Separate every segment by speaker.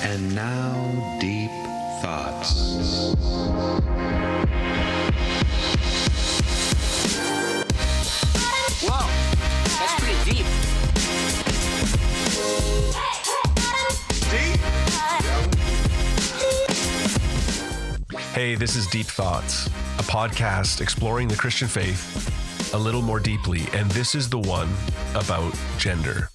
Speaker 1: And now, deep thoughts.
Speaker 2: Whoa, that's pretty deep.
Speaker 3: Hey, this is Deep Thoughts, a podcast exploring the Christian faith a little more deeply, and this is the one about gender.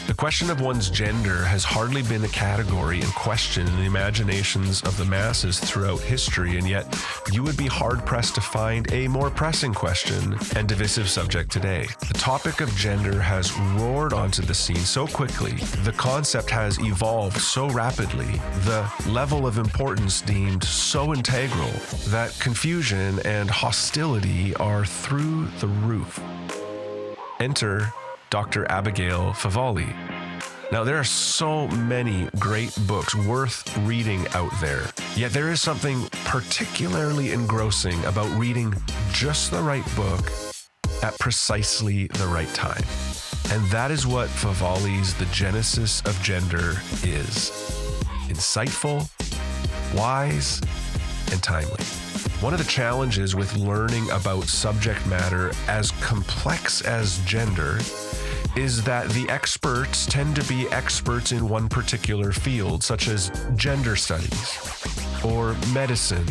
Speaker 3: The question of one's gender has hardly been a category in question in the imaginations of the masses throughout history, and yet you would be hard-pressed to find a more pressing question and divisive subject today. The topic of gender has roared onto the scene so quickly, the concept has evolved so rapidly, the level of importance deemed so integral that confusion and hostility are through the roof. Enter Dr. Abigail Favale. Now, there are so many great books worth reading out there, yet there is something particularly engrossing about reading just the right book at precisely the right time. And that is what Favale's The Genesis of Gender is. Insightful, wise, and timely. One of the challenges with learning about subject matter as complex as gender is that the experts tend to be experts in one particular field, such as gender studies, or medicine,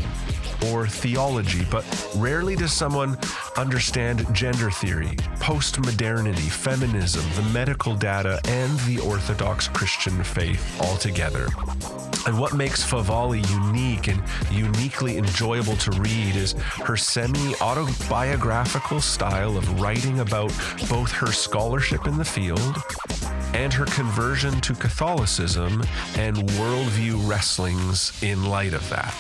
Speaker 3: or theology, but rarely does someone understand gender theory, post-modernity, feminism, the medical data, and the Orthodox Christian faith altogether. And what makes Favale unique and uniquely enjoyable to read is her semi-autobiographical style of writing about both her scholarship in the field and her conversion to Catholicism and worldview wrestlings in light of that.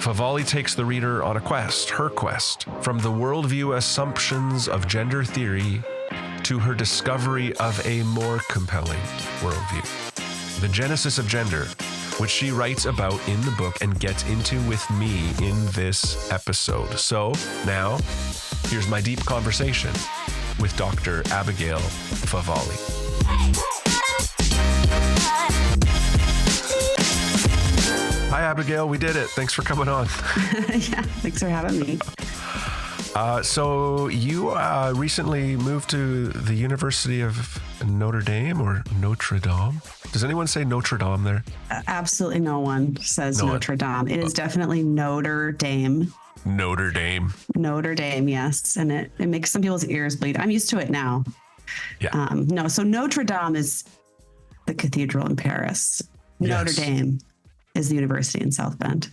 Speaker 3: Favale takes the reader on a quest, her quest, from the worldview assumptions of gender theory to her discovery of a more compelling worldview. The Genesis of Gender, which she writes about in the book and gets into with me in this episode. So now, here's my deep conversation with Dr. Abigail Favale. Hi, Abigail. We did it. Thanks for coming on.
Speaker 4: Yeah, thanks for having me.
Speaker 3: So you recently moved to the University of Notre Dame or Notre Dame? Does anyone say Notre Dame there?
Speaker 4: Absolutely no one says Notre Dame. It is definitely Notre Dame.
Speaker 3: Notre Dame.
Speaker 4: Notre Dame, yes. And it makes some people's ears bleed. I'm used to it now.
Speaker 3: Yeah.
Speaker 4: So Notre Dame is the cathedral in Paris. Yes. Notre Dame is the university in South Bend.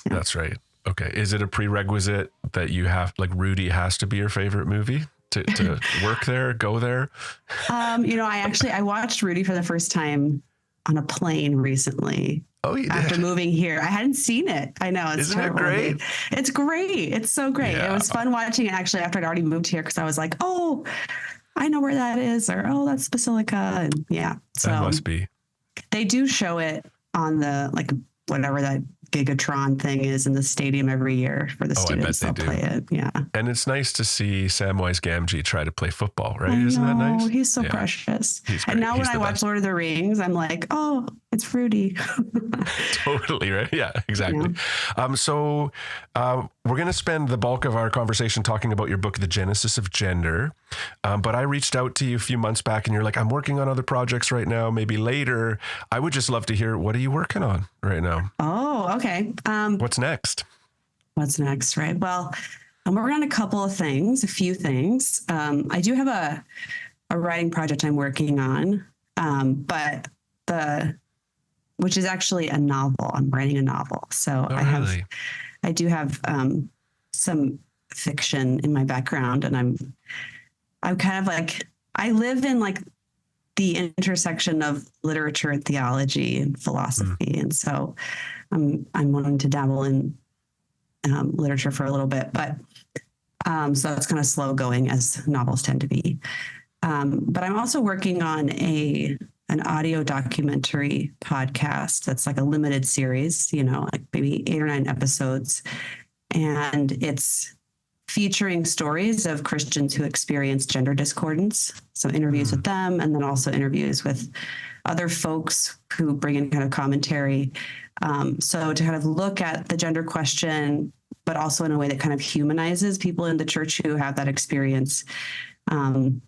Speaker 3: Yeah. That's right. Okay. Is it a prerequisite that you have, like, Rudy has to be your favorite movie to work there, go there?
Speaker 4: I watched Rudy for the first time on a plane recently.
Speaker 3: Oh, you did?
Speaker 4: After moving here. I hadn't seen it. I know. Isn't it great? It's great. It's so great. Yeah. It was fun watching it actually after I'd already moved here because I was like, oh, I know where that is, or oh, that's Basilica. And yeah. So
Speaker 3: that must be.
Speaker 4: They do show it on the, like, whatever that Gigatron thing is in the stadium every year for the students. They'll play it. Yeah.
Speaker 3: And it's nice to see Samwise Gamgee try to play football, right? Isn't that nice?
Speaker 4: He's so precious.
Speaker 3: He's great.
Speaker 4: And now when I watch Lord of the Rings, I'm like, oh, it's Rudy.
Speaker 3: Totally, right? Yeah, exactly. Yeah. So we're going to spend the bulk of our conversation talking about your book, The Genesis of Gender. But I reached out to you a few months back and you're like, I'm working on other projects right now, maybe later. I would just love to hear, what are you working on right now?
Speaker 4: Oh, okay.
Speaker 3: What's next?
Speaker 4: Right? Well, I'm working on a few things. I do have a writing project I'm working on, which is actually a novel. I'm writing a novel. So I do have some fiction in my background, and I'm kind of like, I live in like the intersection of literature and theology and philosophy. And so I'm wanting to dabble in literature for a little bit, but so that's kind of slow going as novels tend to be. But I'm also working on an audio documentary podcast that's like a limited series, like maybe 8 or 9 episodes. And it's featuring stories of Christians who experience gender discordance. So interviews with them, and then also interviews with other folks who bring in kind of commentary. So to kind of look at the gender question, but also in a way that kind of humanizes people in the church who have that experience. And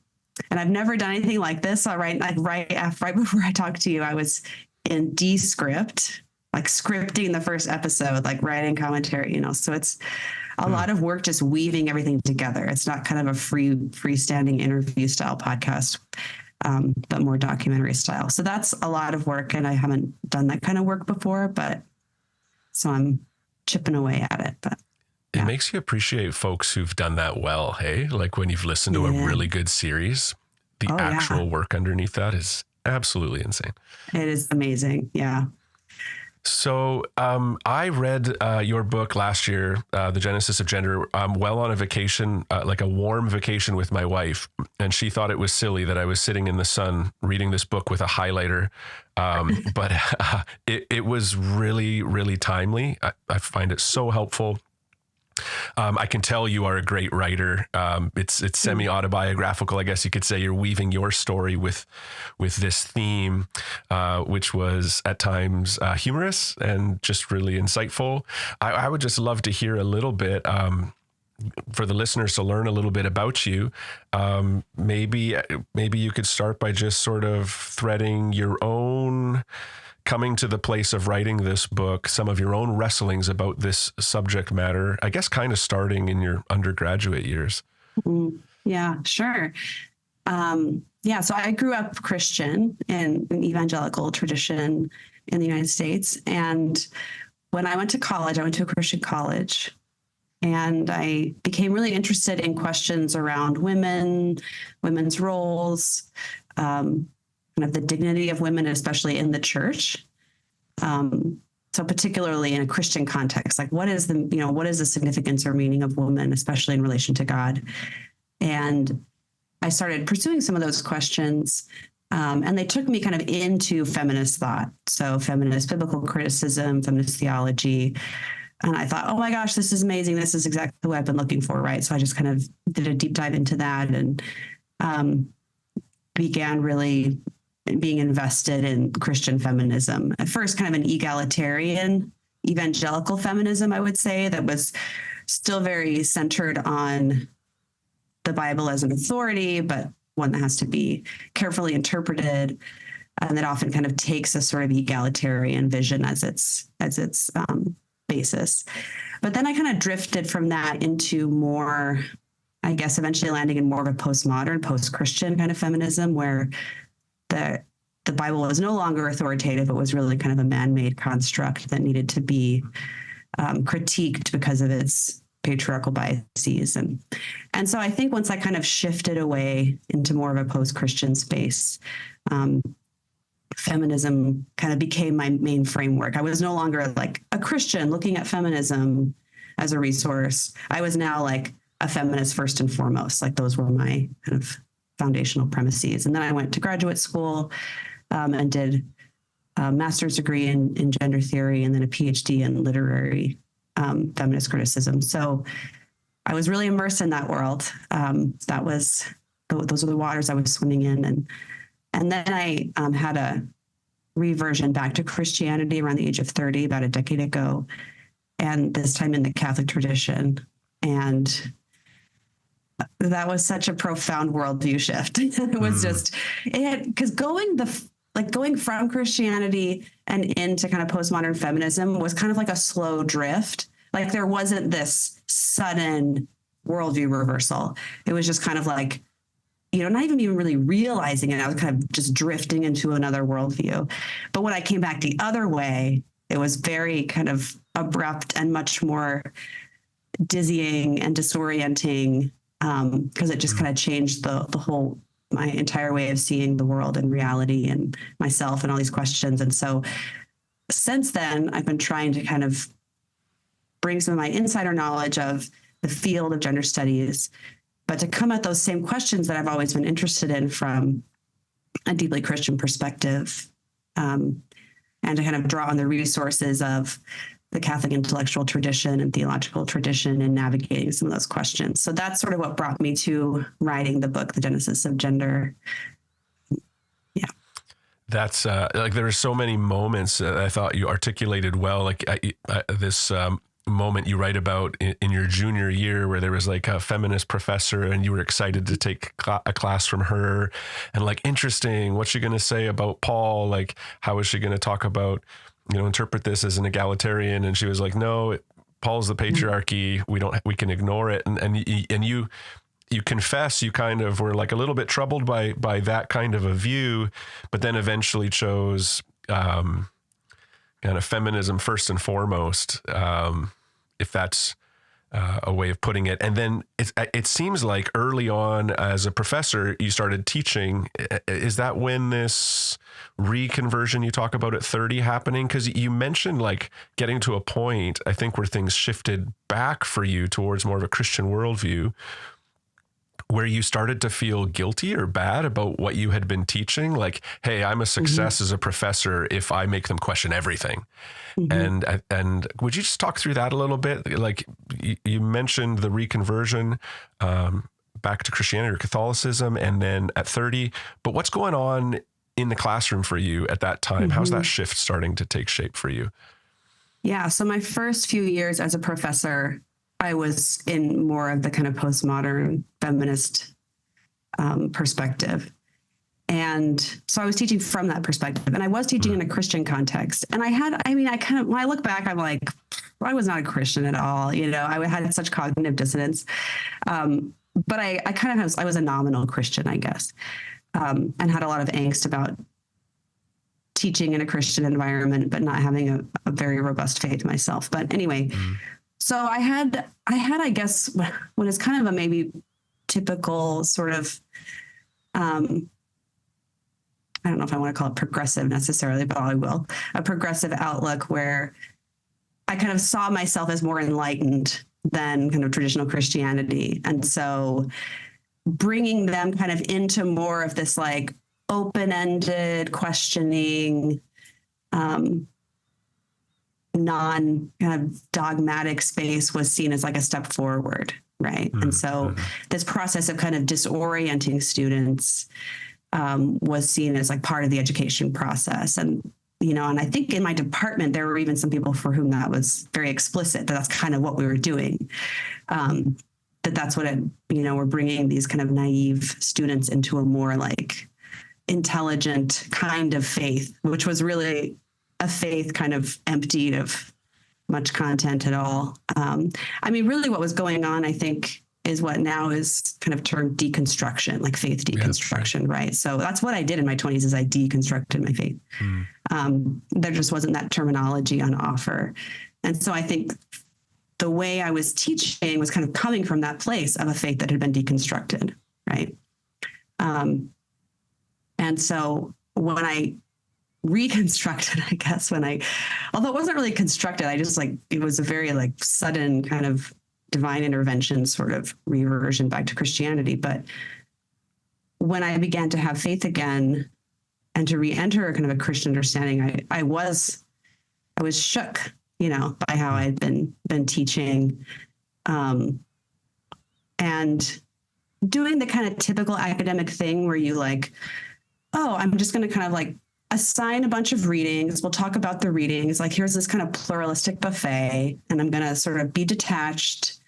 Speaker 4: I've never done anything like this. Right before I talked to you, I was in Descript, like scripting the first episode, like writing commentary, so it's a lot of work just weaving everything together. It's not kind of a freestanding interview style podcast, but more documentary style. So that's a lot of work, and I haven't done that kind of work before, so I'm chipping away at it. But
Speaker 3: it makes you appreciate folks who've done that well. Hey, like when you've listened to a really good series, the actual work underneath that is absolutely insane. It
Speaker 4: is amazing. Yeah.
Speaker 3: So I read your book last year, The Genesis of Gender, while on a vacation, like a warm vacation with my wife. And she thought it was silly that I was sitting in the sun reading this book with a highlighter. But it was really, really timely. I find it so helpful. I can tell you are a great writer. It's semi-autobiographical, I guess you could say. You're weaving your story with this theme, which was at times humorous and just really insightful. I would just love to hear a little bit, for the listeners to learn a little bit about you. Maybe you could start by just sort of threading your own coming to the place of writing this book, some of your own wrestlings about this subject matter, I guess kind of starting in your undergraduate years.
Speaker 4: Yeah, sure. So I grew up Christian in an evangelical tradition in the United States. And when I went to college, I went to a Christian college, and I became really interested in questions around women's roles, kind of the dignity of women, especially in the church. So particularly in a Christian context, like what is the significance or meaning of woman, especially in relation to God? And I started pursuing some of those questions, and they took me kind of into feminist thought. So feminist biblical criticism, feminist theology. And I thought, oh my gosh, this is amazing. This is exactly what I've been looking for, right? So I just kind of did a deep dive into that, and began really being invested in Christian feminism. At first, kind of an egalitarian evangelical feminism, I would say, that was still very centered on the Bible as an authority, but one that has to be carefully interpreted, and that often kind of takes a sort of egalitarian vision as its basis. But then I kind of drifted from that into more, I guess, eventually landing in more of a postmodern, post-Christian kind of feminism, where the Bible was no longer authoritative. It was really kind of a man-made construct that needed to be critiqued because of its patriarchal biases. And so I think once I kind of shifted away into more of a post-Christian space, feminism kind of became my main framework. I was no longer like a Christian looking at feminism as a resource. I was now like a feminist first and foremost. Like those were my kind of foundational premises. And then I went to graduate school and did a master's degree in gender theory, and then a Ph.D. in literary feminist criticism. So I was really immersed in that world. Those are the waters I was swimming in. And then I had a reversion back to Christianity around the age of 30, about a decade ago, and this time in the Catholic tradition. And that was such a profound worldview shift. It was because going from Christianity and into kind of postmodern feminism was kind of like a slow drift. Like there wasn't this sudden worldview reversal. It was just kind of like, not even really realizing it. I was kind of just drifting into another worldview. But when I came back the other way, it was very kind of abrupt and much more dizzying and disorienting, because it just kind of changed my entire way of seeing the world and reality and myself and all these questions. And so since then, I've been trying to kind of bring some of my insider knowledge of the field of gender studies, but to come at those same questions that I've always been interested in from a deeply Christian perspective, and to kind of draw on the resources of the Catholic intellectual tradition and theological tradition and navigating some of those questions. So that's sort of what brought me to writing the book, The Genesis of Gender. Yeah.
Speaker 3: That's like, there are so many moments I thought you articulated well, like this moment you write about in your junior year where there was like a feminist professor and you were excited to take a class from her, and like, interesting, what's she going to say about Paul? Like, how is she going to talk about, interpret this as an egalitarian? And she was like, no, Paul's the patriarchy. We can ignore it. And you confess you kind of were like a little bit troubled by that kind of a view, but then eventually chose kind of feminism first and foremost, if that's a way of putting it. And then it seems like early on as a professor, you started teaching. Is that when this reconversion you talk about at 30 happening? Because you mentioned like getting to a point, I think, where things shifted back for you towards more of a Christian worldview, where you started to feel guilty or bad about what you had been teaching. Like, hey, I'm a success as a professor if I make them question everything. And would you just talk through that a little bit? Like, you mentioned the reconversion back to Christianity or Catholicism, and then at 30, but what's going on in the classroom for you at that time? How's that shift starting to take shape for you?
Speaker 4: Yeah. So my first few years as a professor, I was in more of the kind of postmodern feminist perspective. And so I was teaching from that perspective, and I was teaching in a Christian context. And when I look back, I'm like, I was not a Christian at all. I had such cognitive dissonance. But I was a nominal Christian, I guess, and had a lot of angst about teaching in a Christian environment, but not having a very robust faith myself. But anyway, so I had, I guess, what is kind of a maybe typical sort of, I don't know if I want to call it progressive necessarily, but I will, a progressive outlook where I kind of saw myself as more enlightened than kind of traditional Christianity. And so bringing them kind of into more of this like open-ended questioning, non kind of dogmatic space was seen as like a step forward, right? And so this process of kind of disorienting students was seen as like part of the education process. And I think in my department, there were even some people for whom that was very explicit, that that's kind of what we were doing. That's what we're bringing these kind of naive students into a more like intelligent kind of faith, which was really a faith kind of emptied of much content at all. Really what was going on, I think, is what now is kind of termed deconstruction, like faith deconstruction, right? So that's what I did in my 20s, is I deconstructed my faith. There just wasn't that terminology on offer. And so I think the way I was teaching was kind of coming from that place of a faith that had been deconstructed, right? And so when I reconstructed, I guess, although it wasn't really constructed, I just it was a very like sudden kind of divine intervention sort of reversion back to Christianity. But when I began to have faith again and to re-enter a kind of a Christian understanding, I was shook, by how I'd been teaching, and doing the kind of typical academic thing where you I'm just going to kind of assign a bunch of readings. We'll talk about the readings. Here's this kind of pluralistic buffet, and I'm going to sort of be detached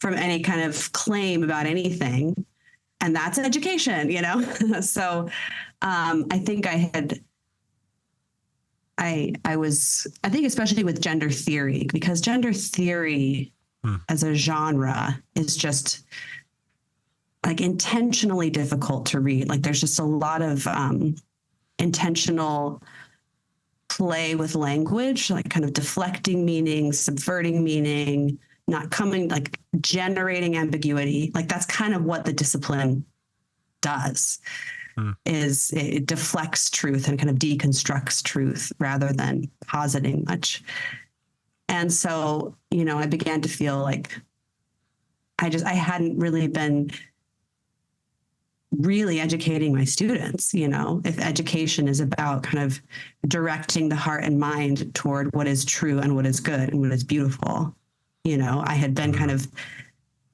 Speaker 4: from any kind of claim about anything. And that's education, So I think I think especially with gender theory, because gender theory as a genre is just intentionally difficult to read. There's just a lot of intentional play with language, kind of deflecting meaning, subverting meaning, not coming, generating ambiguity. That's kind of what the discipline does, is it deflects truth and kind of deconstructs truth rather than positing much. And so, I began to feel like I hadn't really been really educating my students. If education is about kind of directing the heart and mind toward what is true and what is good and what is beautiful, I had been kind of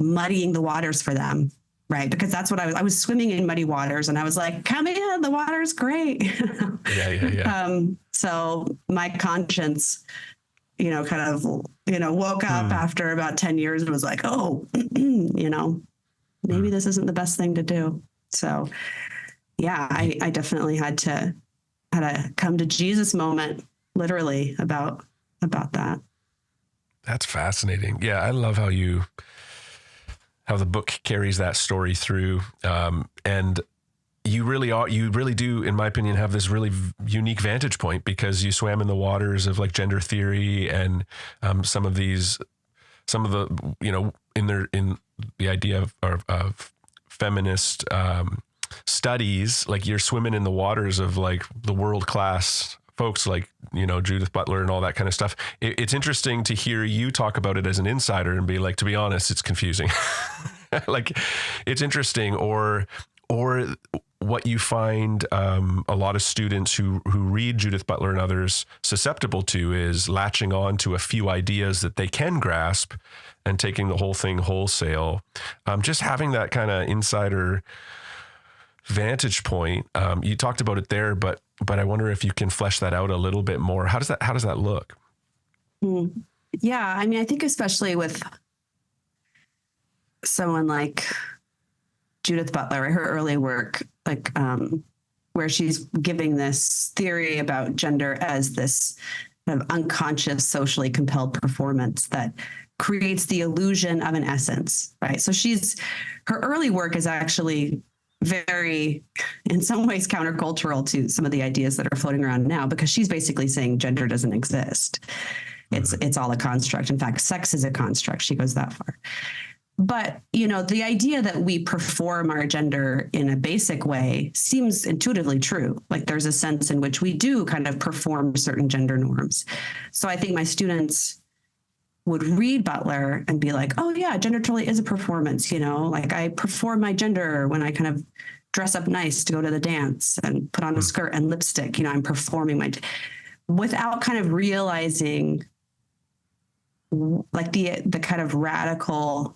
Speaker 4: muddying the waters for them, right? Because that's what I was swimming in muddy waters, and I was like, come in, the water's great.
Speaker 3: Yeah.
Speaker 4: So my conscience, kind of, woke up after about 10 years and was like, oh, maybe this isn't the best thing to do. So yeah, I definitely had to come to Jesus moment, literally, about that.
Speaker 3: That's fascinating. Yeah, I love how the book carries that story through. And you really do, in my opinion, have this really unique vantage point, because you swam in the waters of like gender theory and some of the, in the idea of feminist studies, like you're swimming in the waters of like the world-class folks like, Judith Butler and all that kind of stuff. It's interesting to hear you talk about it as an insider and be like, to be honest, it's confusing. Like, it's interesting. Or what you find a lot of students who read Judith Butler and others susceptible to is latching on to a few ideas that they can grasp and taking the whole thing wholesale. Just having that kind of insider vantage point. You talked about it there, but I wonder if you can flesh that out a little bit more. How does that look?
Speaker 4: Yeah. I mean, I think especially with someone like Judith Butler, her early work, like where she's giving this theory about gender as this kind of unconscious, socially compelled performance that creates the illusion of an essence, right? So her early work is actually very, in some ways, countercultural to some of the ideas that are floating around now, because she's basically saying gender doesn't exist. It's all a construct. In fact, sex is a construct. She goes that far. But, the idea that we perform our gender in a basic way seems intuitively true. Like there's a sense in which we do kind of perform certain gender norms. So I think my students would read Butler and be like, oh yeah, gender totally is a performance, like I perform my gender when I kind of dress up nice to go to the dance and put on a skirt and lipstick, I'm performing without kind of realizing like the kind of radical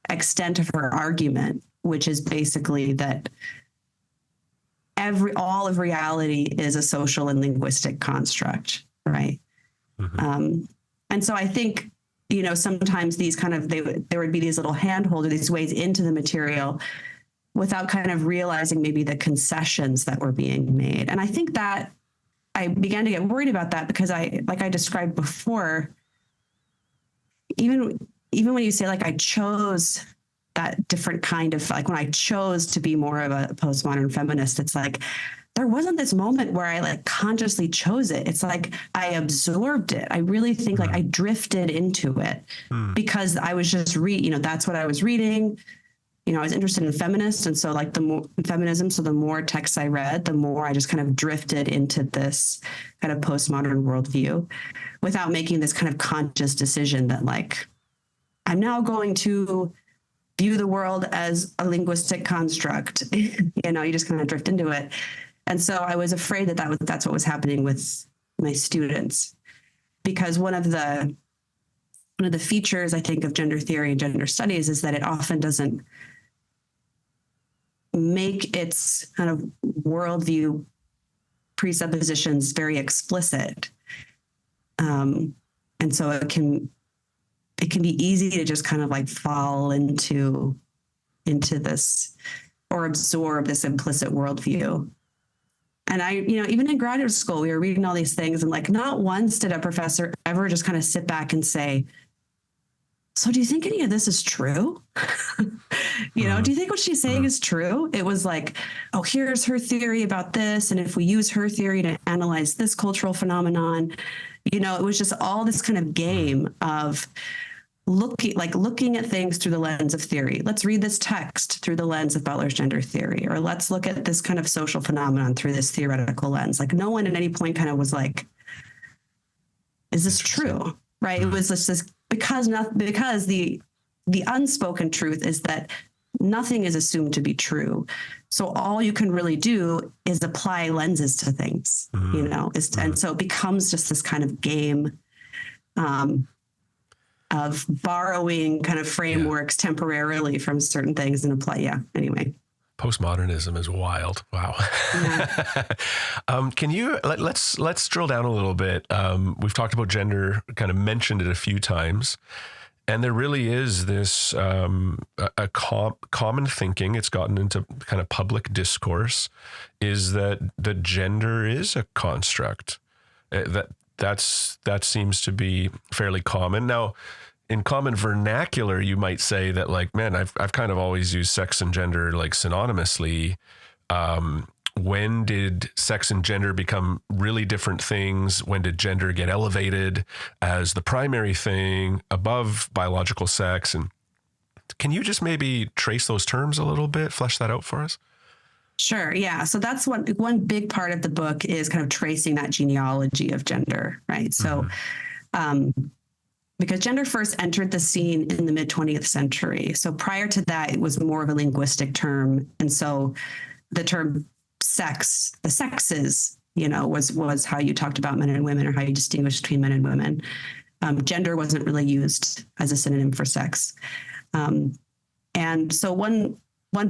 Speaker 4: extent of her argument, which is basically that all of reality is a social and linguistic construct, right? And so I think, sometimes these kind of, there would be these little handholds or these ways into the material without kind of realizing maybe the concessions that were being made. And I think that I began to get worried about that because like I described before, even when you say like I chose that different kind of, like when I chose to be more of a postmodern feminist, it's like there wasn't this moment where I like consciously chose it. It's like I absorbed it. I really think like I drifted into it because I was just that's what I was reading. I was interested in feminist. And so like the more feminism, so the more texts I read, the more I just kind of drifted into this kind of postmodern worldview without making this kind of conscious decision that like, I'm now going to view the world as a linguistic construct. You just kind of drift into it. And so I was afraid that's what was happening with my students, because one of the features I think of gender theory and gender studies is that it often doesn't make its kind of worldview presuppositions very explicit. And so it can be easy to just kind of like fall into this or absorb this implicit worldview. And I, even in graduate school, we were reading all these things and like not once did a professor ever just kind of sit back and say, so do you think any of this is true? Do you think what she's saying is true? It was like, oh, here's her theory about this. And if we use her theory to analyze this cultural phenomenon, it was just all this kind of game of looking at things through the lens of theory. Let's read this text through the lens of Butler's gender theory, or let's look at this kind of social phenomenon through this theoretical lens. Like no one at any point kind of was like, is this true? Right. It was just this because the unspoken truth is that nothing is assumed to be true. So all you can really do is apply lenses to things, and so it becomes just this kind of game of borrowing kind of frameworks temporarily from certain things and apply. Yeah. Anyway.
Speaker 3: Postmodernism is wild. Wow.
Speaker 4: Yeah.
Speaker 3: Can you let's drill down a little bit. We've talked about gender, kind of mentioned it a few times, and there really is this common thinking. It's gotten into kind of public discourse, is that the gender is a construct. That seems to be fairly common now. In common vernacular, you might say that, like, man, I've kind of always used sex and gender like synonymously. When did sex and gender become really different things? When did gender get elevated as the primary thing above biological sex? And can you just maybe trace those terms a little bit, flesh that out for us?
Speaker 4: Sure. Yeah. So that's one big part of the book is kind of tracing that genealogy of gender, right? So, because gender first entered the scene in the mid 20th century. So prior to that, it was more of a linguistic term. And so the term sex, the sexes, was how you talked about men and women or how you distinguished between men and women. Gender wasn't really used as a synonym for sex. And so one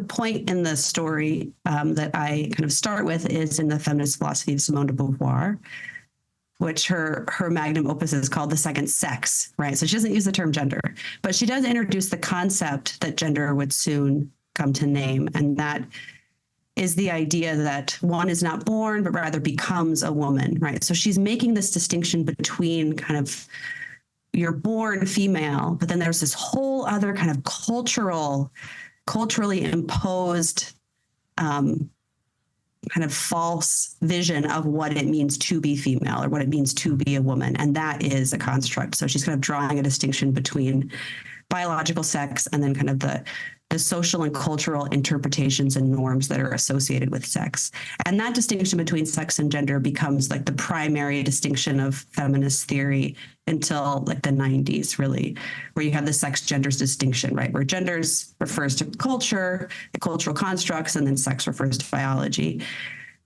Speaker 4: point in the story that I kind of start with is in the feminist philosophy of Simone de Beauvoir, which her magnum opus is called The Second Sex, right? So she doesn't use the term gender, but she does introduce the concept that gender would soon come to name. And that is the idea that one is not born, but rather becomes a woman, right? So she's making this distinction between kind of you're born female, but then there's this whole other kind of culturally imposed kind of false vision of what it means to be female or what it means to be a woman. And that is a construct. So she's kind of drawing a distinction between biological sex and then kind of the social and cultural interpretations and norms that are associated with sex. And that distinction between sex and gender becomes like the primary distinction of feminist theory until like the 90s, really, where you have the sex genders distinction, right? Where genders refers to culture, the cultural constructs, and then sex refers to biology.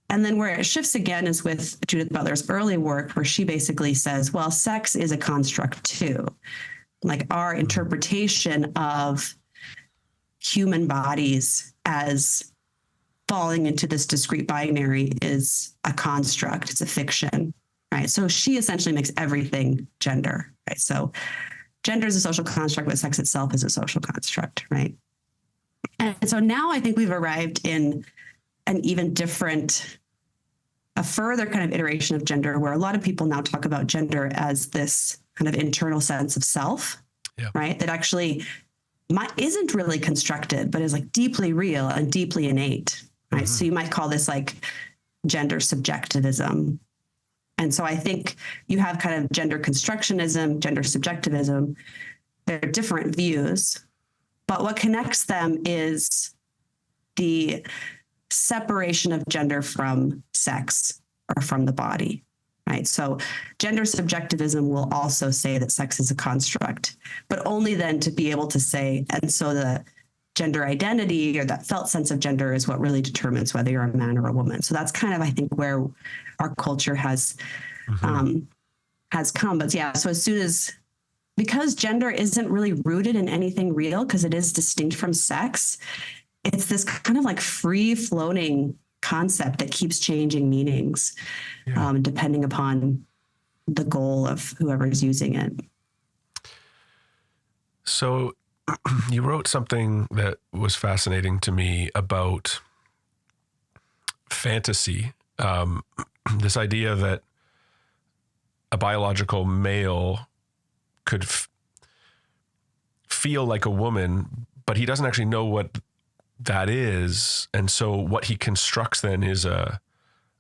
Speaker 4: And then where it shifts again is with Judith Butler's early work, where she basically says, well, sex is a construct too. Like our interpretation of human bodies as falling into this discrete binary is a construct. It's a fiction, right? So she essentially makes everything gender, right? So gender is a social construct, but sex itself is a social construct, right? And so now I think we've arrived in an even different, a further kind of iteration of gender, where a lot of people now talk about gender as this kind of internal sense of self, right? That actually isn't really constructed, but is like deeply real and deeply innate, right? So you might call this like gender subjectivism. And so I think you have kind of gender constructionism, gender subjectivism. They're different views, but what connects them is the separation of gender from sex or from the body, right? So gender subjectivism will also say that sex is a construct, but only then to be able to say, and so the gender identity or that felt sense of gender is what really determines whether you're a man or a woman. So that's kind of, I think, where our culture has come. But yeah, so as soon as, because gender isn't really rooted in anything real, because it is distinct from sex, it's this kind of like free floating concept that keeps changing meanings, depending upon the goal of whoever's using it.
Speaker 3: So you wrote something that was fascinating to me about fantasy, this idea that a biological male could feel like a woman, but he doesn't actually know what that is. And so what he constructs then is a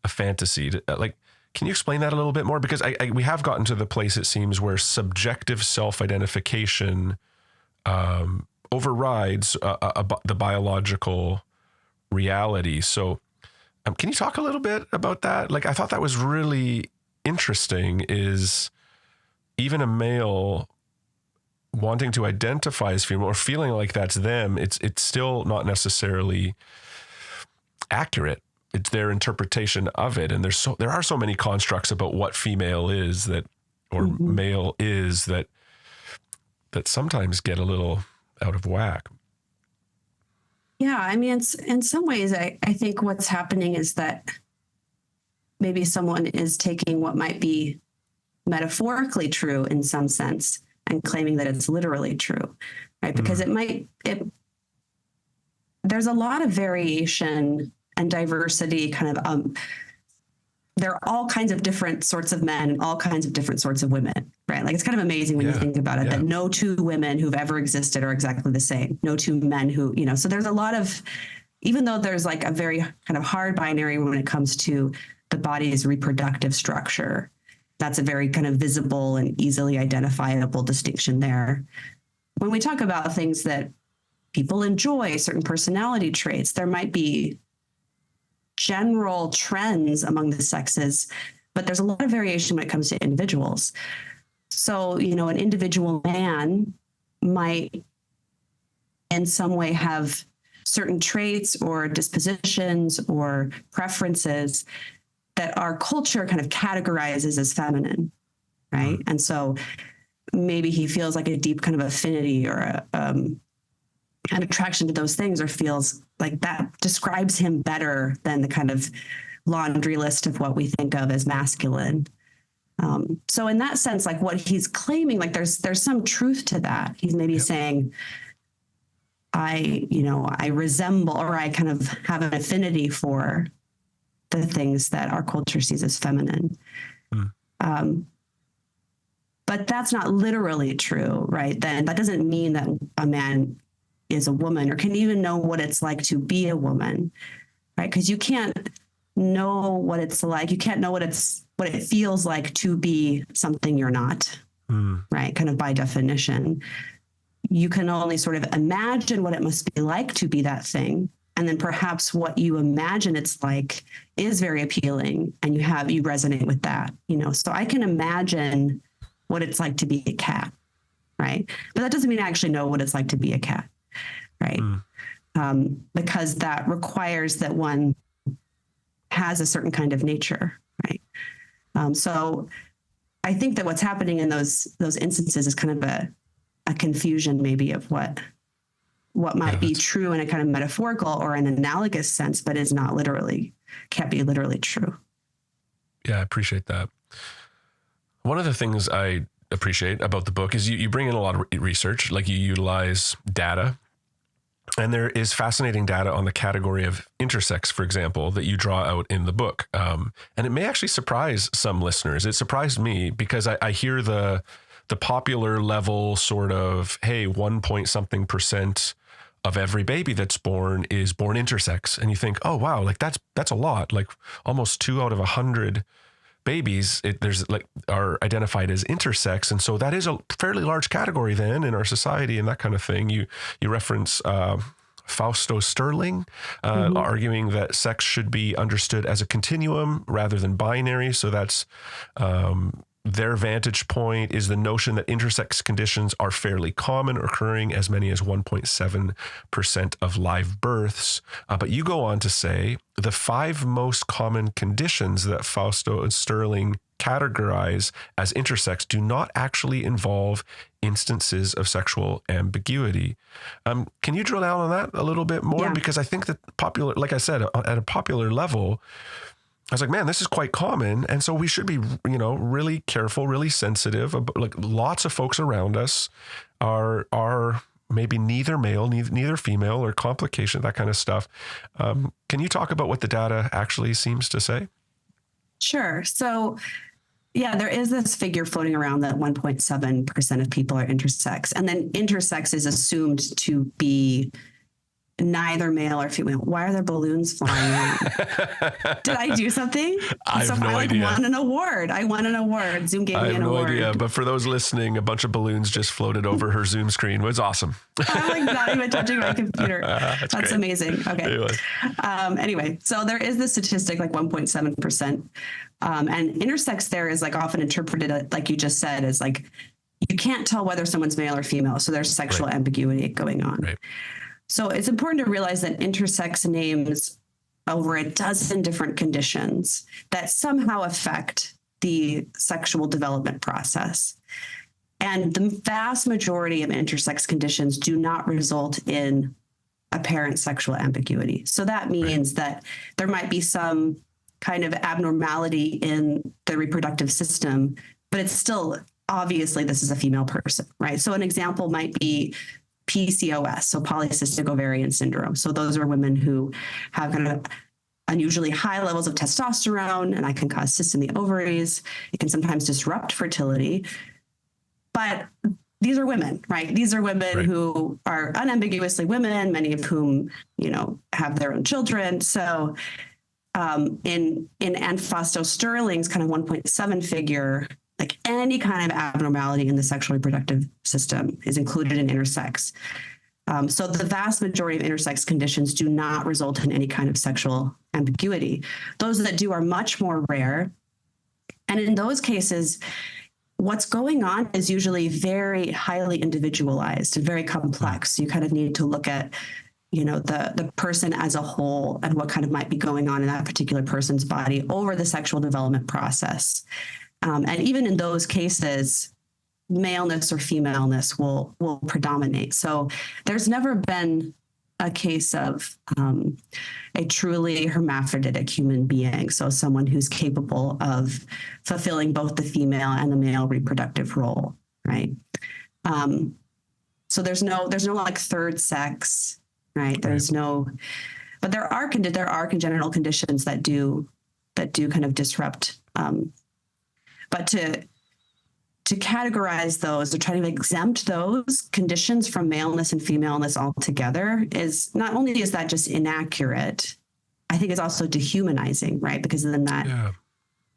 Speaker 3: fantasy. Like, can you explain that a little bit more? Because we have gotten to the place, it seems, where subjective self-identification overrides the biological reality. So can you talk a little bit about that? Like, I thought that was really interesting, is even a male wanting to identify as female or feeling like that's them, it's still not necessarily accurate. It's their interpretation of it. And there are so many constructs about what female is that, or male is that sometimes get a little out of whack.
Speaker 4: Yeah. I mean, it's in some ways, I think what's happening is that maybe someone is taking what might be metaphorically true in some sense and claiming that it's literally true, right? Because there's a lot of variation and diversity kind of, there are all kinds of different sorts of men and all kinds of different sorts of women, right? Like it's kind of amazing when you think about it, that no two women who've ever existed are exactly the same. No two men who, so there's a lot of, even though there's like a very kind of hard binary when it comes to the body's reproductive structure, that's a very kind of visible and easily identifiable distinction there. When we talk about things that people enjoy, certain personality traits, there might be general trends among the sexes, but there's a lot of variation when it comes to individuals. So, an individual man might in some way have certain traits or dispositions or preferences that our culture kind of categorizes as feminine, right? And so maybe he feels like a deep kind of affinity or an attraction to those things, or feels like that describes him better than the kind of laundry list of what we think of as masculine. So in that sense, like what he's claiming, like there's some truth to that. He's maybe saying, I resemble, or I kind of have an affinity for the things that our culture sees as feminine. But that's not literally true, right? Then that doesn't mean that a man is a woman or can even know what it's like to be a woman, right? Because you can't know what it's like. You can't know what it feels like to be something you're not, right? Kind of by definition. You can only sort of imagine what it must be like to be that thing. And then perhaps what you imagine it's like is very appealing and you resonate with that, So I can imagine what it's like to be a cat, right? But that doesn't mean I actually know what it's like to be a cat, right? Because that requires that one has a certain kind of nature, right? So I think that what's happening in those instances is kind of a confusion maybe of what might be true in a kind of metaphorical or an analogous sense, but is not can't be literally true.
Speaker 3: Yeah, I appreciate that. One of the things I appreciate about the book is you bring in a lot of research, like you utilize data. And there is fascinating data on the category of intersex, for example, that you draw out in the book. And it may actually surprise some listeners. It surprised me because I hear the popular level sort of, hey, 1% of every baby that's born is born intersex. And you think, oh, wow, like that's a lot, like almost 2 out of 100 babies are identified as intersex. And so that is a fairly large category then in our society and that kind of thing. You reference Fausto Sterling, arguing that sex should be understood as a continuum rather than binary. So that's their vantage point is the notion that intersex conditions are fairly common, occurring as many as 1.7% of live births. But you go on to say the 5 most common conditions that Fausto and Sterling categorize as intersex do not actually involve instances of sexual ambiguity. Can you drill down on that a little bit more? Yeah. Because I think that like I said, at a popular level, I was like, man, this is quite common. And so we should be, really careful, really sensitive. Like lots of folks around us are maybe neither male, neither female, or complication, that kind of stuff. Can you talk about what the data actually seems to say?
Speaker 4: Sure. So yeah, there is this figure floating around that 1.7% of people are intersex. And then intersex is assumed to be neither male or female. Why are there balloons flying around? Did I do something?
Speaker 3: I have no idea.
Speaker 4: I won an award. Zoom gave me an award. I have no idea.
Speaker 3: But for those listening, a bunch of balloons just floated over her Zoom screen. It was awesome.
Speaker 4: I'm like not even touching my computer. That's amazing. Okay. Anyway, so there is this statistic like 1.7%. And intersex there is like often interpreted, like you just said, as like you can't tell whether someone's male or female. So there's sexual ambiguity going on.
Speaker 3: Right.
Speaker 4: So it's important to realize that intersex names over a dozen different conditions that somehow affect the sexual development process. And the vast majority of intersex conditions do not result in apparent sexual ambiguity. So that means that there might be some kind of abnormality in the reproductive system, but it's still obviously this is a female person, right? So an example might be PCOS, so polycystic ovarian syndrome. So those are women who have kind of unusually high levels of testosterone, and that can cause cysts in the ovaries. It can sometimes disrupt fertility. But these are women, right? These are women who are unambiguously women, many of whom, have their own children. So in Ann Fausto Sterling's kind of 1.7 figure, like any kind of abnormality in the sexual reproductive system is included in intersex. So the vast majority of intersex conditions do not result in any kind of sexual ambiguity. Those that do are much more rare. And in those cases, what's going on is usually very highly individualized and very complex. You kind of need to look at, the person as a whole and what kind of might be going on in that particular person's body over the sexual development process. And even in those cases, maleness or femaleness will predominate. So there's never been a case of a truly hermaphroditic human being. So someone who's capable of fulfilling both the female and the male reproductive role, right? So there's no like third sex, right? There's no, but there are congenital conditions that do kind of disrupt. But to categorize those, to try to exempt those conditions from maleness and femaleness altogether is not only is that just inaccurate, I think it's also dehumanizing, right? Because then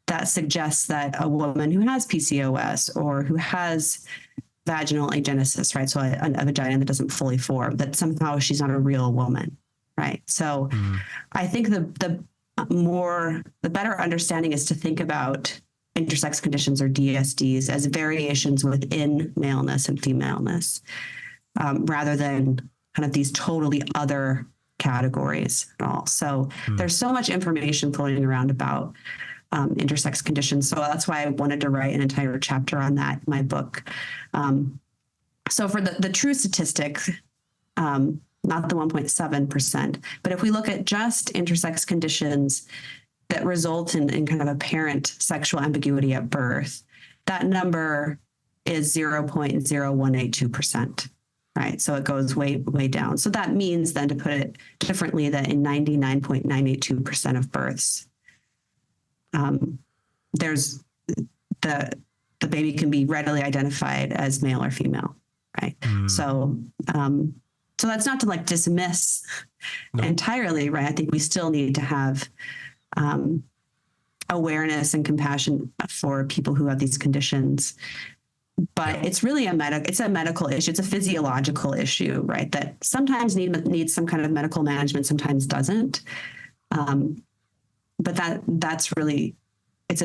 Speaker 4: that suggests that a woman who has PCOS or who has vaginal agenesis, right? So a vagina that doesn't fully form, that somehow she's not a real woman, right? So I think the better understanding is to think about intersex conditions or DSDs as variations within maleness and femaleness, rather than kind of these totally other categories at all. So there's so much information floating around about intersex conditions. So that's why I wanted to write an entire chapter on that in my book. So for the true statistic, not the 1.7%, but if we look at just intersex conditions that result in kind of apparent sexual ambiguity at birth, that number is 0.0182%, right? So it goes way, way down. So that means then, to put it differently, that in 99.982% of births, there's the baby can be readily identified as male or female, right? So that's not to like dismiss entirely, right? I think we still need to have awareness and compassion for people who have these conditions, but it's really a medical issue. It's a physiological issue, right? That sometimes needs some kind of medical management, sometimes doesn't. But that's a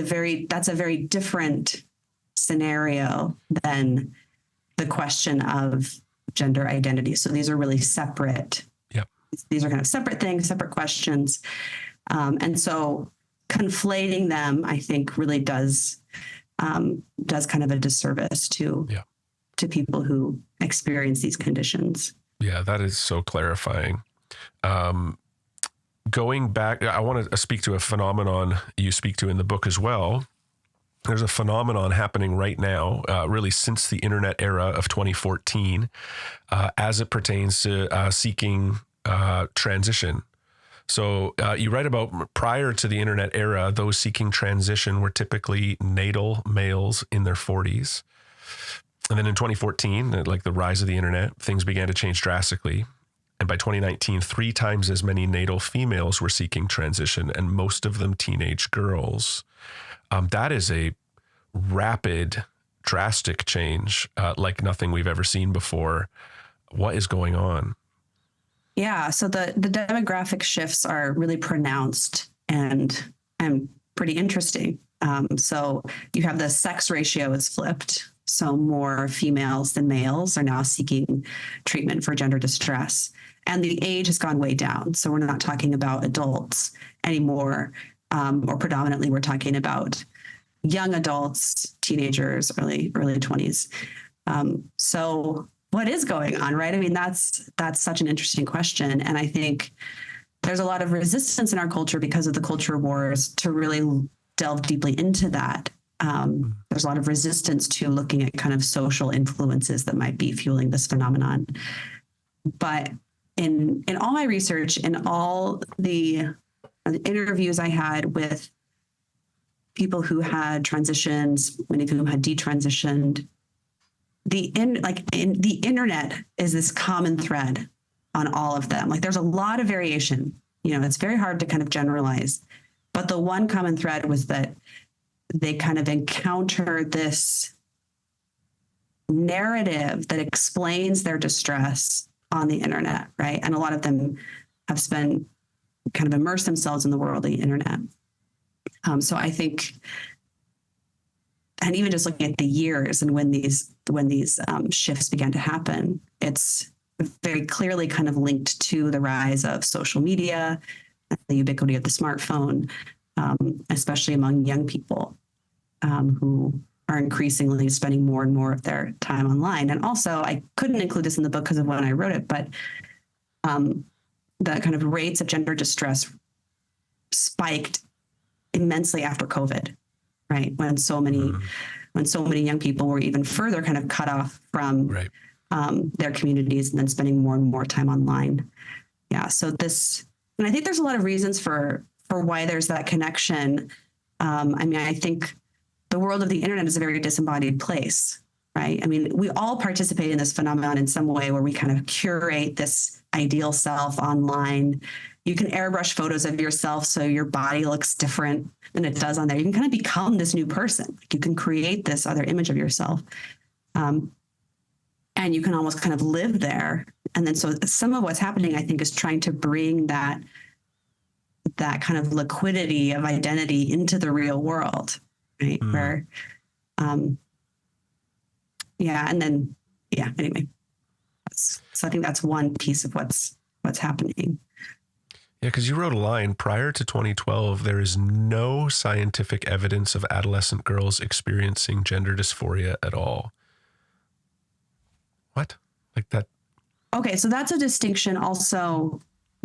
Speaker 4: very different scenario than the question of gender identity. So these are really separate.
Speaker 3: Yep.
Speaker 4: These are kind of separate things, separate questions. And so conflating them, I think, really does kind of a disservice to people who experience these conditions.
Speaker 3: Yeah, that is so clarifying. Going back, I want to speak to a phenomenon you speak to in the book as well. There's a phenomenon happening right now, really since the internet era of 2014, as it pertains to seeking transition. So you write about prior to the internet era, those seeking transition were typically natal males in their 40s. And then in 2014, like the rise of the internet, things began to change drastically. And by 2019, 3 times as many natal females were seeking transition, and most of them teenage girls. That is a rapid, drastic change, like nothing we've ever seen before. What is going on?
Speaker 4: Yeah, so the demographic shifts are really pronounced and pretty interesting. So you have the sex ratio is flipped. So more females than males are now seeking treatment for gender distress. And the age has gone way down. So we're not talking about adults anymore, or predominantly we're talking about young adults, teenagers, early 20s. So what is going on, right? I mean, that's such an interesting question. And I think there's a lot of resistance in our culture because of the culture wars to really delve deeply into that. There's a lot of resistance to looking at kind of social influences that might be fueling this phenomenon. But in all my research, in all the interviews I had with people who had transitions, many of whom had detransitioned, the internet is this common thread on all of them. Like there's a lot of variation. It's very hard to kind of generalize. But the one common thread was that they kind of encounter this narrative that explains their distress on the internet, right? And a lot of them have kind of immersed themselves in the world of the internet. So I think, and even just looking at the years and when these shifts began to happen, it's very clearly kind of linked to the rise of social media, the ubiquity of the smartphone, especially among young people who are increasingly spending more and more of their time online. And also, I couldn't include this in the book because of when I wrote it, but the kind of rates of gender distress spiked immensely after COVID, right? When so many young people were even further kind of cut off from their communities and then spending more and more time online. Yeah. So and I think there's a lot of reasons for why there's that connection. I mean, I think the world of the internet is a very disembodied place, right? I mean, we all participate in this phenomenon in some way where we kind of curate this ideal self online. You can airbrush photos of yourself so your body looks different than it does on there. You can kind of become this new person. You can create this other image of yourself. And you can almost kind of live there. And then so some of what's happening, I think, is trying to bring that kind of liquidity of identity into the real world, right? Where, anyway. So I think that's one piece of what's happening.
Speaker 3: Yeah, because you wrote a line, prior to 2012, there is no scientific evidence of adolescent girls experiencing gender dysphoria at all. What? Like that?
Speaker 4: Okay, so that's a distinction also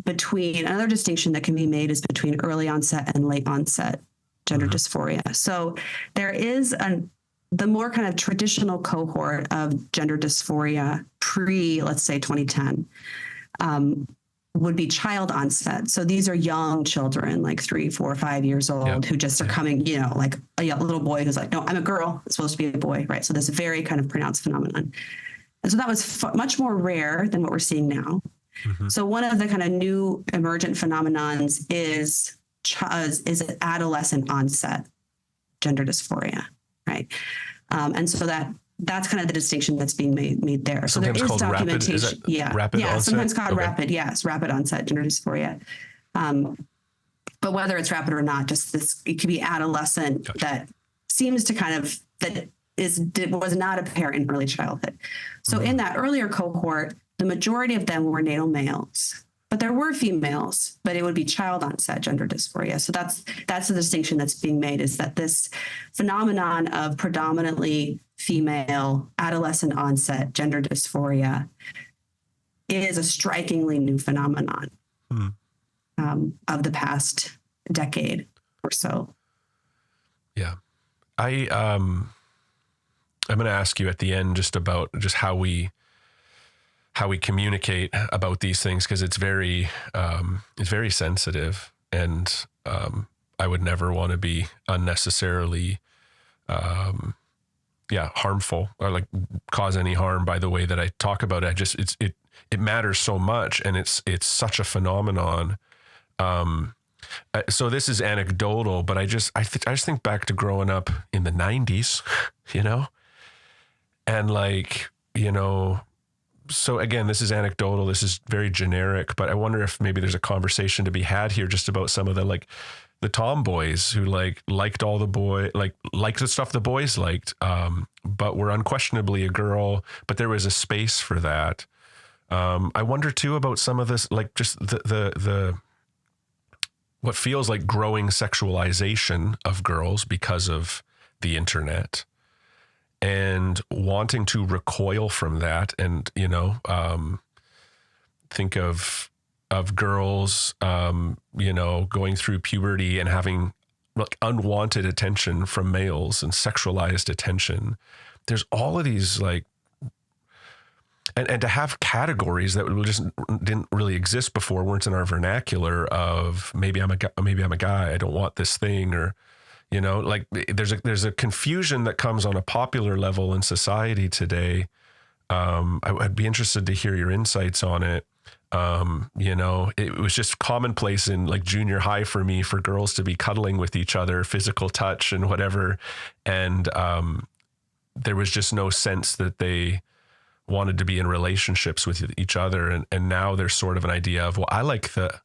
Speaker 4: another distinction that can be made is between early onset and late onset gender dysphoria. So there is the more kind of traditional cohort of gender dysphoria let's say 2010, would be child onset. So these are young children, like 3, 4, 5 years old, who just are coming, like a little boy who's like, no, I'm a girl. It's supposed to be a boy, right? So this very kind of pronounced phenomenon. And so that was much more rare than what we're seeing now. So one of the kind of new emergent phenomenons is adolescent onset gender dysphoria, right? And so that's kind of the distinction that's being made there. So
Speaker 3: sometimes
Speaker 4: there is documentation.
Speaker 3: Rapid onset?
Speaker 4: Sometimes called rapid onset gender dysphoria. But whether it's rapid or not, it could be adolescent that seems to kind of, was not apparent in early childhood. So in that earlier cohort, the majority of them were natal males, but there were females, but it would be child onset gender dysphoria. So that's the distinction that's being made, is that this phenomenon of predominantly female adolescent onset gender dysphoria is a strikingly new phenomenon of the past decade or so.
Speaker 3: Yeah. I'm going to ask you at the end just about just how we communicate about these things, because it's very sensitive, and I would never want to be unnecessarily harmful or like cause any harm by the way that I talk about it. It matters so much, and it's such a phenomenon. So this is anecdotal, but I just think back to growing up in the 90s, and so again, this is anecdotal, this is very generic, but I wonder if maybe there's a conversation to be had here just about some of the the tomboys who liked all the liked the stuff the boys liked, but were unquestionably a girl, but there was a space for that. I wonder too about some of this, like just the what feels like growing sexualization of girls because of the internet, and wanting to recoil from that. And, think of girls, going through puberty and having like unwanted attention from males and sexualized attention. There's all of these and to have categories that just didn't really exist before, weren't in our vernacular of maybe I'm a guy, I don't want this thing, or, there's a confusion that comes on a popular level in society today. I'd be interested to hear your insights on it. It was just commonplace in like junior high for me for girls to be cuddling with each other, physical touch and whatever. And there was just no sense that they wanted to be in relationships with each other. And now there's sort of an idea of, well, I like the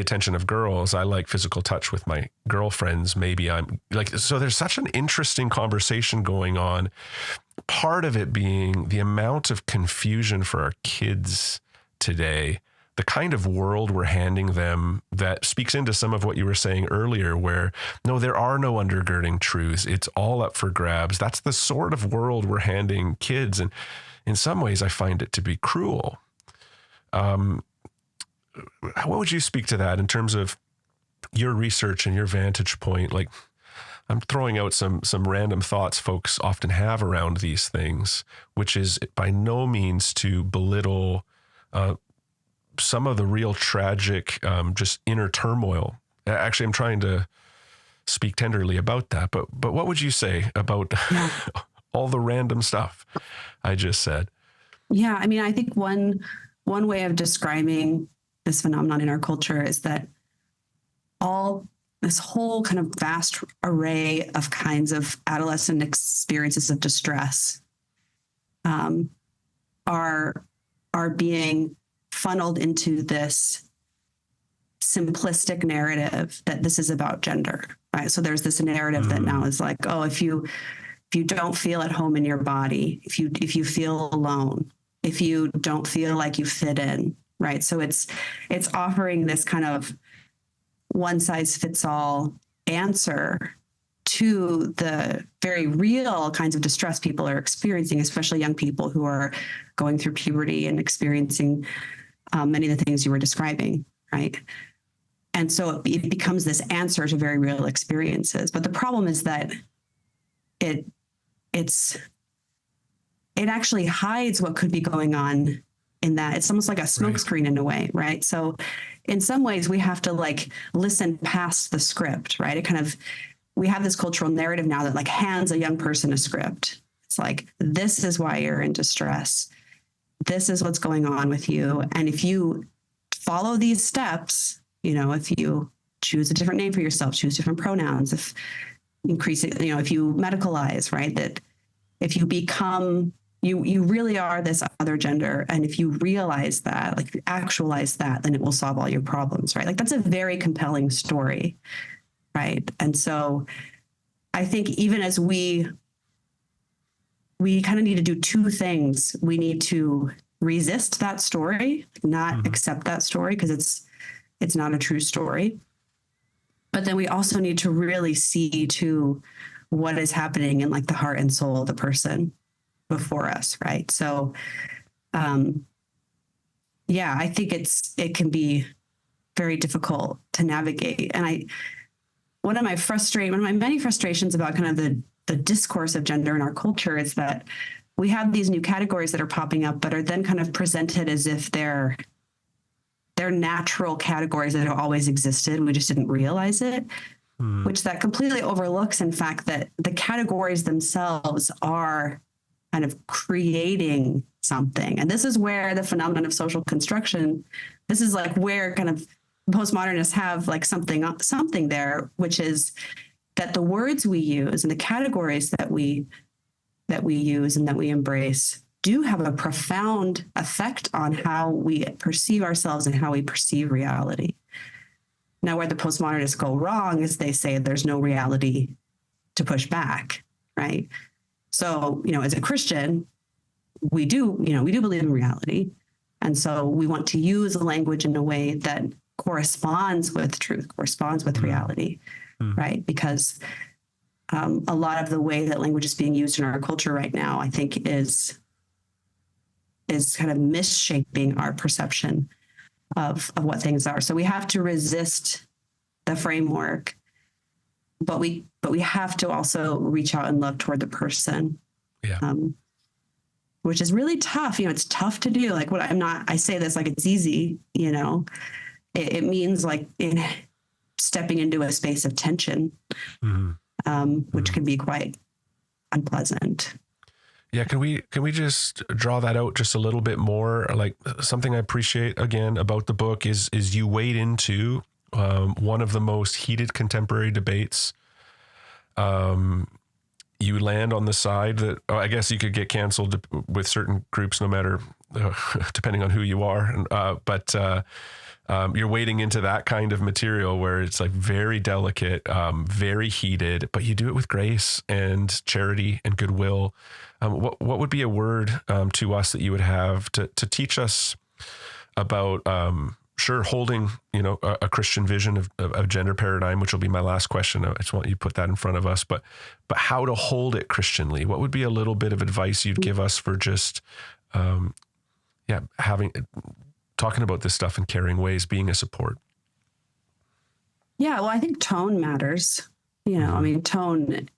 Speaker 3: attention of girls. I like physical touch with my girlfriends. Maybe I'm like, so there's such an interesting conversation going on. Part of it being the amount of confusion for our kids today, the kind of world we're handing them that speaks into some of what you were saying earlier, where no, there are no undergirding truths. It's all up for grabs. That's the sort of world we're handing kids. And in some ways I find it to be cruel. What would you speak to that in terms of your research and your vantage point? Like, I'm throwing out some random thoughts folks often have around these things, which is by no means to belittle some of the real tragic, just inner turmoil. Actually, I'm trying to speak tenderly about that, but what would you say about all the random stuff I just said?
Speaker 4: Yeah, I mean, I think one way of describing this phenomenon in our culture is that this whole kind of vast array of kinds of adolescent experiences of distress are being funneled into this simplistic narrative that this is about gender, right? So there's this narrative that now is like, oh, if you don't feel at home in your body, if you feel alone, if you don't feel like you fit in, right? So it's offering this kind of one size fits all answer to the very real kinds of distress people are experiencing, especially young people who are going through puberty and experiencing many of the things you were describing, right? And so it becomes this answer to very real experiences. But the problem is that it actually hides what could be going on in that. It's almost like a smokescreen in a way, right? So in some ways we have to like listen past the script, right? We have this cultural narrative now that like hands a young person a script. It's like, this is why you're in distress. This is what's going on with you. And if you follow these steps, if you choose a different name for yourself, choose different pronouns, if you medicalize, right? That if you become, you really are this other gender. And if you realize that, like if you actualize that, then it will solve all your problems, right? Like that's a very compelling story, right? And so I think even as we kind of need to do two things. We need to resist that story, not accept that story because it's not a true story. But then we also need to really see to what is happening in like the heart and soul of the person before us, right? So, I think it can be very difficult to navigate. And one of my many frustrations about kind of the discourse of gender in our culture is that we have these new categories that are popping up, but are then kind of presented as if they're natural categories that have always existed. We just didn't realize it, which that completely overlooks, in fact, that the categories themselves are kind of creating something. And this is where the phenomenon of social construction, this is like where kind of postmodernists have like something there, which is that the words we use and the categories that we use and that we embrace do have a profound effect on how we perceive ourselves and how we perceive reality. Now, where the postmodernists go wrong is they say there's no reality to push back, right? So, as a Christian, we do believe in reality. And so we want to use the language in a way that corresponds with truth, corresponds with reality, right? Because a lot of the way that language is being used in our culture right now, I think, is kind of misshaping our perception of what things are. So we have to resist the framework, but we have to also reach out and love toward the person.
Speaker 3: Yeah.
Speaker 4: Which is really tough. It's tough to do. Like I say this like it's easy, it means like in stepping into a space of tension, which can be quite unpleasant.
Speaker 3: Yeah. Can we just draw that out just a little bit more? Like, something I appreciate again about the book is you wade into one of the most heated contemporary debates. You land on the side that, I guess you could get canceled with certain groups, no matter, depending on who you are. But you're wading into that kind of material where it's like very delicate, very heated, but you do it with grace and charity and goodwill. What would be a word to us that you would have to teach us about, holding, a Christian vision of gender paradigm, which will be my last question. I just want you to put that in front of us, but how to hold it Christianly. What would be a little bit of advice you'd give us for just, talking about this stuff in caring ways, being a support?
Speaker 4: Yeah, well, I think tone matters. Tone,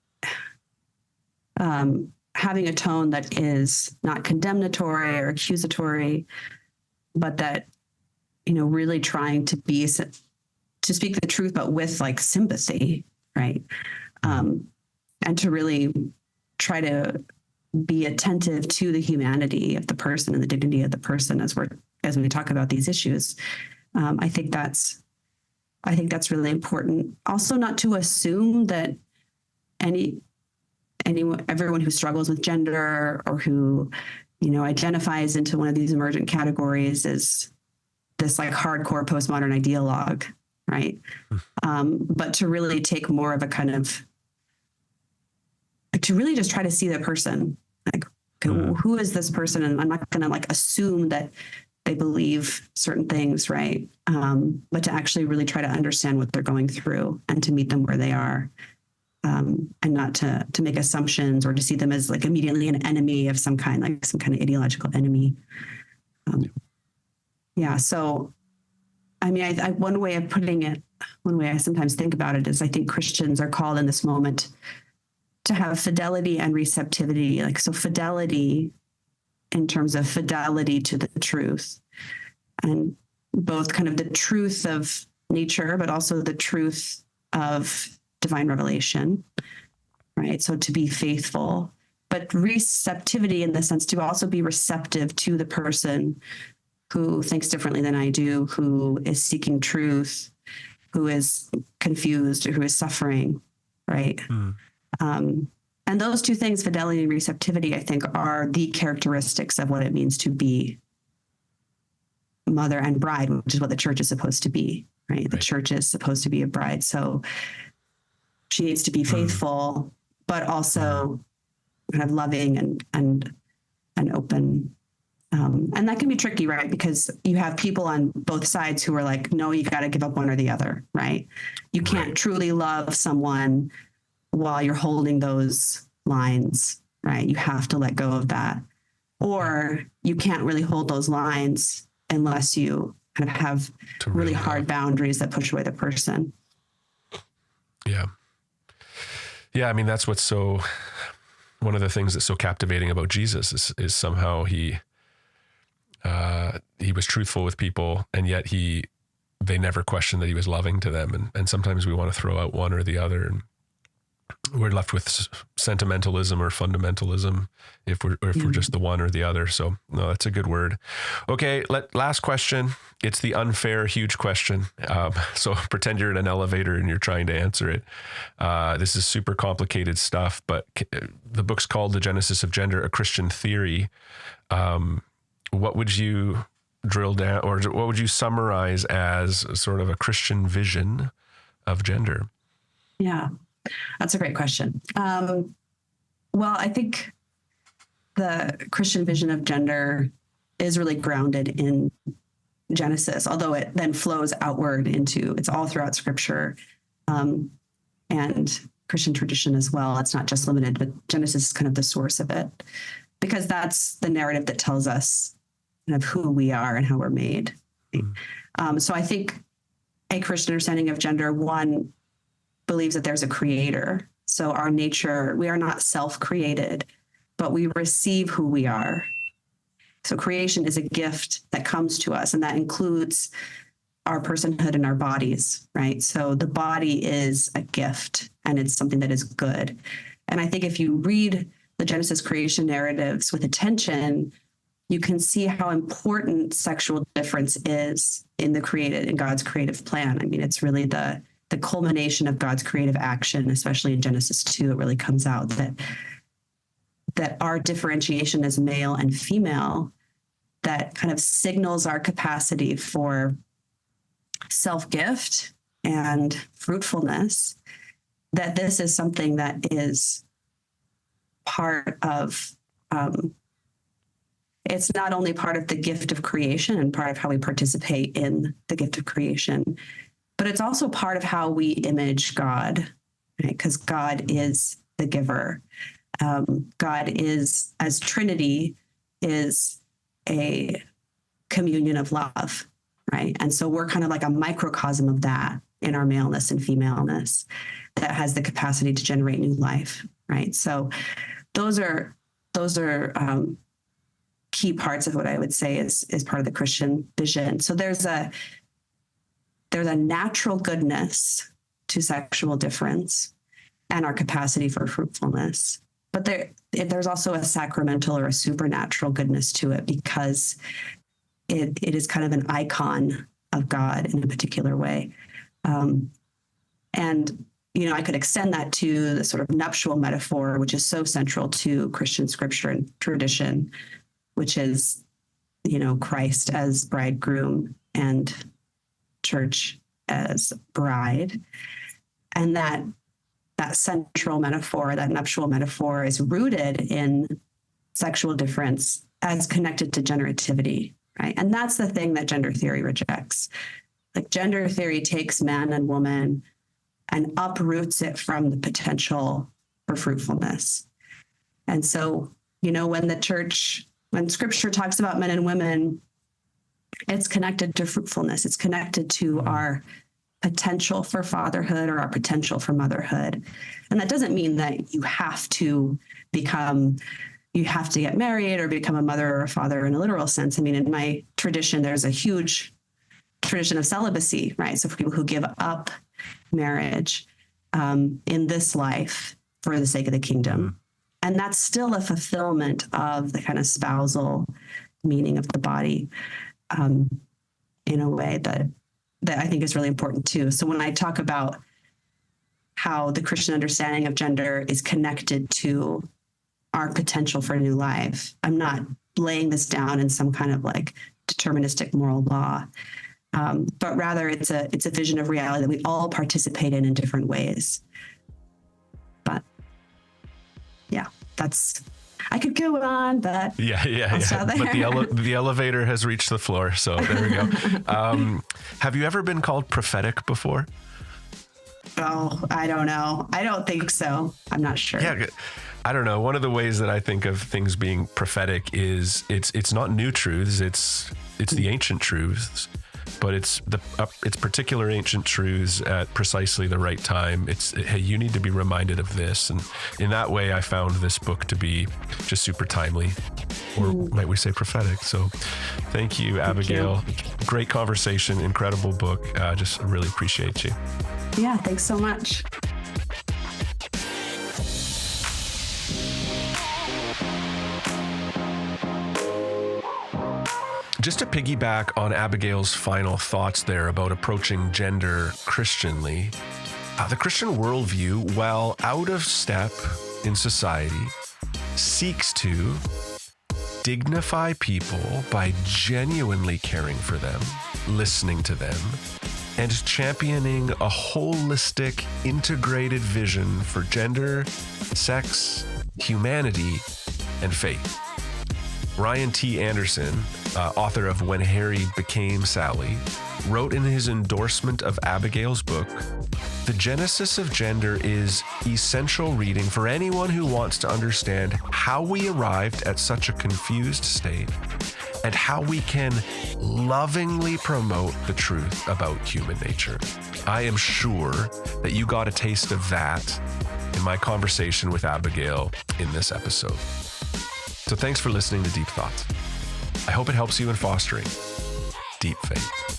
Speaker 4: having a tone that is not condemnatory or accusatory, but that, really trying to speak the truth, but with like sympathy, right? And to really try to be attentive to the humanity of the person and the dignity of the person as we talk about these issues. I think that's really important. Also, not to assume that everyone who struggles with gender or who, identifies into one of these emergent categories is this like hardcore postmodern ideologue, right? But to really take more of a kind of, to really just try to see the person, like, okay, who is this person? And I'm not going to like assume that they believe certain things, right? But to actually really try to understand what they're going through and to meet them where they are. And not to make assumptions or to see them as like immediately an enemy of some kind, like some kind of ideological enemy. Yeah. So, I mean, one way of putting it, one way I sometimes think about it is I think Christians are called in this moment to have fidelity and receptivity. Like, so fidelity in terms of fidelity to the truth, and both kind of the truth of nature, but also the truth of divine revelation, right? So to be faithful, but receptivity in the sense to also be receptive to the person who thinks differently than I do, who is seeking truth, who is confused, or who is suffering, right? And those two things, fidelity and receptivity, I think are the characteristics of what it means to be mother and bride, which is what the church is supposed to be, right? The church is supposed to be a bride. So she needs to be faithful, but also kind of loving and open. And that can be tricky, right? Because you have people on both sides who are like, no, you got to give up one or the other, right? You can't truly love someone while you're holding those lines, right? You have to let go of that. Or you can't really hold those lines unless you kind of have really hard boundaries that push away the person.
Speaker 3: Yeah. Yeah. I mean, that's what's one of the things that's so captivating about Jesus is somehow he was truthful with people, and yet they never questioned that he was loving to them. And sometimes we want to throw out one or the other, and we're left with sentimentalism or fundamentalism if we're just the one or the other. So no, that's a good word. Okay. Last question. It's the unfair, huge question. So pretend you're in an elevator and you're trying to answer it. This is super complicated stuff, but the book's called The Genesis of Gender, a Christian Theory. What would you drill down, or what would you summarize as sort of a Christian vision of gender?
Speaker 4: Yeah, that's a great question. Well, I think the Christian vision of gender is really grounded in Genesis, although it then flows outward it's all throughout Scripture, and Christian tradition as well. It's not just limited, but Genesis is kind of the source of it, because that's the narrative that tells us kind of who we are and how we're made. So I think a Christian understanding of gender, one, believes that there's a creator. So our nature, we are not self-created, but we receive who we are. So creation is a gift that comes to us, and that includes our personhood and our bodies, right? So the body is a gift, and it's something that is good. And I think if you read the Genesis creation narratives with attention, you can see how important sexual difference is in God's creative plan. I mean, it's really the culmination of God's creative action, especially in Genesis 2. It really comes out that our differentiation as male and female, that kind of signals our capacity for self-gift and fruitfulness, that this is something that is part of, it's not only part of the gift of creation and part of how we participate in the gift of creation, but it's also part of how we image God, right? Because God is the giver. God is, as Trinity, is a communion of love, right? And so we're kind of like a microcosm of that in our maleness and femaleness that has the capacity to generate new life, right? So those are key parts of what I would say is part of the Christian vision. So there's a natural goodness to sexual difference and our capacity for fruitfulness. But there's also a sacramental or a supernatural goodness to it, because it is kind of an icon of God in a particular way. And, I could extend that to the sort of nuptial metaphor, which is so central to Christian scripture and tradition, which is, Christ as bridegroom and church as bride. And that central metaphor, that nuptial metaphor, is rooted in sexual difference as connected to generativity, right? And that's the thing that gender theory rejects. Like, gender theory takes man and woman and uproots it from the potential for fruitfulness. And so, when scripture talks about men and women, it's connected to fruitfulness. It's connected to our potential for fatherhood or our potential for motherhood. And that doesn't mean that you have to get married or become a mother or a father in a literal sense. I mean, in my tradition, there's a huge tradition of celibacy, right? So for people who give up marriage in this life for the sake of the kingdom. And that's still a fulfillment of the kind of spousal meaning of the body, in a way that I think is really important too. So when I talk about how the Christian understanding of gender is connected to our potential for a new life, I'm not laying this down in some kind of like deterministic moral law, but rather it's a vision of reality that we all participate in different ways. But yeah, I could go on, but
Speaker 3: yeah. But the elevator has reached the floor, so there we go. Have you ever been called prophetic before?
Speaker 4: Oh, I don't know. I don't think so. I'm not sure.
Speaker 3: Yeah, I don't know. One of the ways that I think of things being prophetic is it's not new truths. It's the ancient truths, but it's particular ancient truths at precisely the right time. Hey, you need to be reminded of this. And in that way, I found this book to be just super timely, or might we say prophetic. So thank you, Abigail. Thank you. Great conversation, incredible book. Just really appreciate you.
Speaker 4: Yeah, thanks so much.
Speaker 3: Just to piggyback on Abigail's final thoughts there about approaching gender Christianly, the Christian worldview, while out of step in society, seeks to dignify people by genuinely caring for them, listening to them, and championing a holistic, integrated vision for gender, sex, humanity, and faith. Ryan T. Anderson, author of When Harry Became Sally, wrote in his endorsement of Abigail's book, "The Genesis of Gender is essential reading for anyone who wants to understand how we arrived at such a confused state and how we can lovingly promote the truth about human nature." I am sure that you got a taste of that in my conversation with Abigail in this episode. So thanks for listening to Deep Thoughts. I hope it helps you in fostering deep faith.